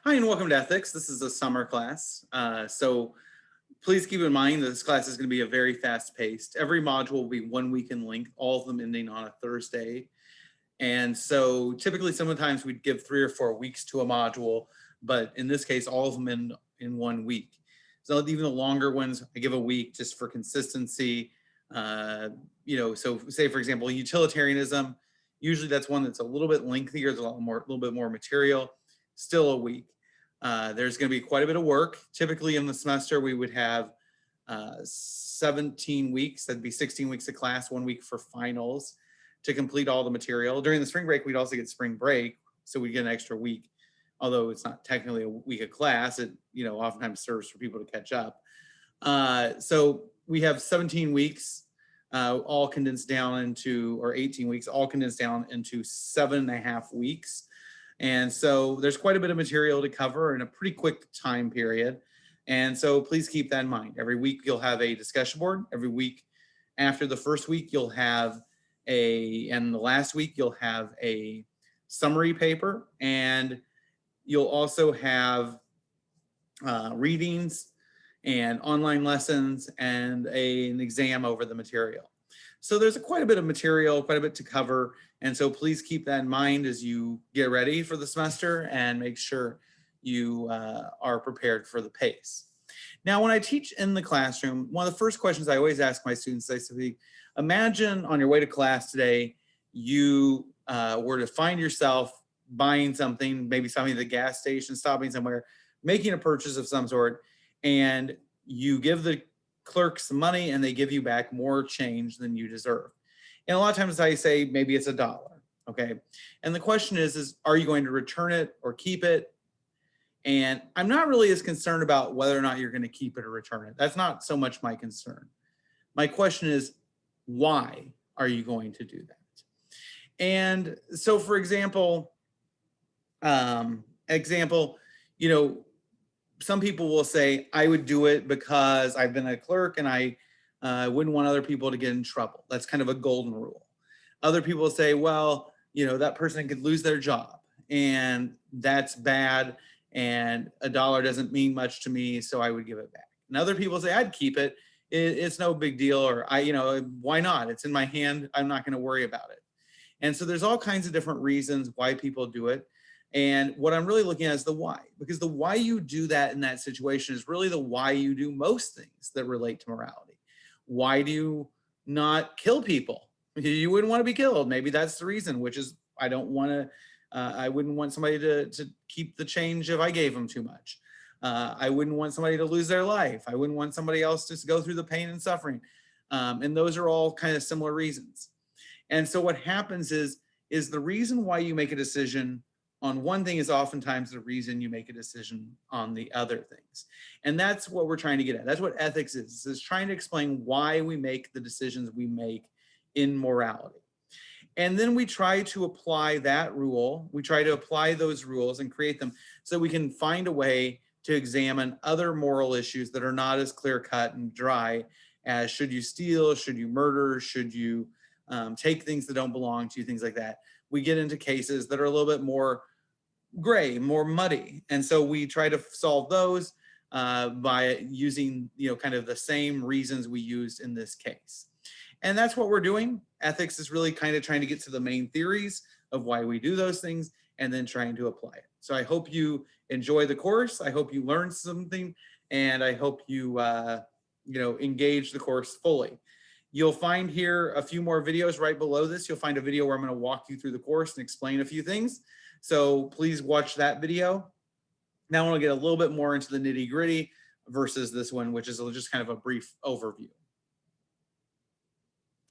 Hi, and welcome to Ethics. This is a summer class. So please keep in mind that this class is going to be a very fast-paced. Every module will be 1 week in length, all of them ending on a Thursday. And so typically sometimes we'd give 3 or 4 weeks to a module, but in this case, all of them in 1 week. So even the longer ones, I give a week just for consistency. So say, for example, utilitarianism, usually that's one that's a little bit lengthier, there's a little bit more material, still a week. There's going to be quite a bit of work. Typically in the semester, we would have 17 weeks. That'd be 16 weeks of class, 1 week for finals to complete all the material. During the spring break, we'd also get spring break, so we'd get an extra week. Although it's not technically a week of class, it oftentimes serves for people to catch up. So we have 17 weeks, all condensed down into, or 18 weeks, all condensed down into 7.5 weeks. And so there's quite a bit of material to cover in a pretty quick time period. And so please keep that in mind. Every week you'll have a discussion board. Every week after the first week, you'll have and the last week you'll have a summary paper, and you'll also have readings and online lessons and an exam over the material. So there's quite a bit of material, quite a bit to cover. And so please keep that in mind as you get ready for the semester and make sure you are prepared for the pace. Now, when I teach in the classroom, one of the first questions I always ask my students, I say, imagine on your way to class today, you were to find yourself buying something, maybe something at the gas station, stopping somewhere, making a purchase of some sort, and you give the clerk some money and they give you back more change than you deserve. And a lot of times I say maybe it's $1, okay? And the question is are you going to return it or keep it? And I'm not really as concerned about whether or not you're going to keep it or return it. That's not so much my concern. My question is, why are you going to do that? And so, for example, some people will say, I would do it because I've been a clerk and I wouldn't want other people to get in trouble. That's kind of a golden rule. Other people say, well, that person could lose their job and that's bad and $1 doesn't mean much to me, so I would give it back. And other people say, I'd keep it. It's no big deal, or why not? It's in my hand. I'm not going to worry about it. And so there's all kinds of different reasons why people do it. And what I'm really looking at is the why, because the why you do that in that situation is really the why you do most things that relate to morality. Why do you not kill people? You wouldn't want to be killed. Maybe that's the reason, which is I wouldn't want somebody to keep the change if I gave them too much. I wouldn't want somebody to lose their life. I wouldn't want somebody else to go through the pain and suffering. And those are all kind of similar reasons. And so what happens is the reason why you make a decision on one thing is oftentimes the reason you make a decision on the other things. And that's what we're trying to get at. That's what ethics is trying to explain why we make the decisions we make in morality. And then we try to apply that rule. We try to apply those rules and create them so we can find a way to examine other moral issues that are not as clear cut and dry as should you steal, should you murder, should you take things that don't belong to you, things like that. We get into cases that are a little bit more gray, more muddy. And so we try to solve those by using, kind of the same reasons we used in this case. And that's what we're doing. Ethics is really kind of trying to get to the main theories of why we do those things and then trying to apply it. So I hope you enjoy the course. I hope you learned something, and I hope you, engage the course fully. You'll find here a few more videos right below this. You'll find a video where I'm going to walk you through the course and explain a few things. So please watch that video. Now we'll get a little bit more into the nitty-gritty versus this one, which is just kind of a brief overview.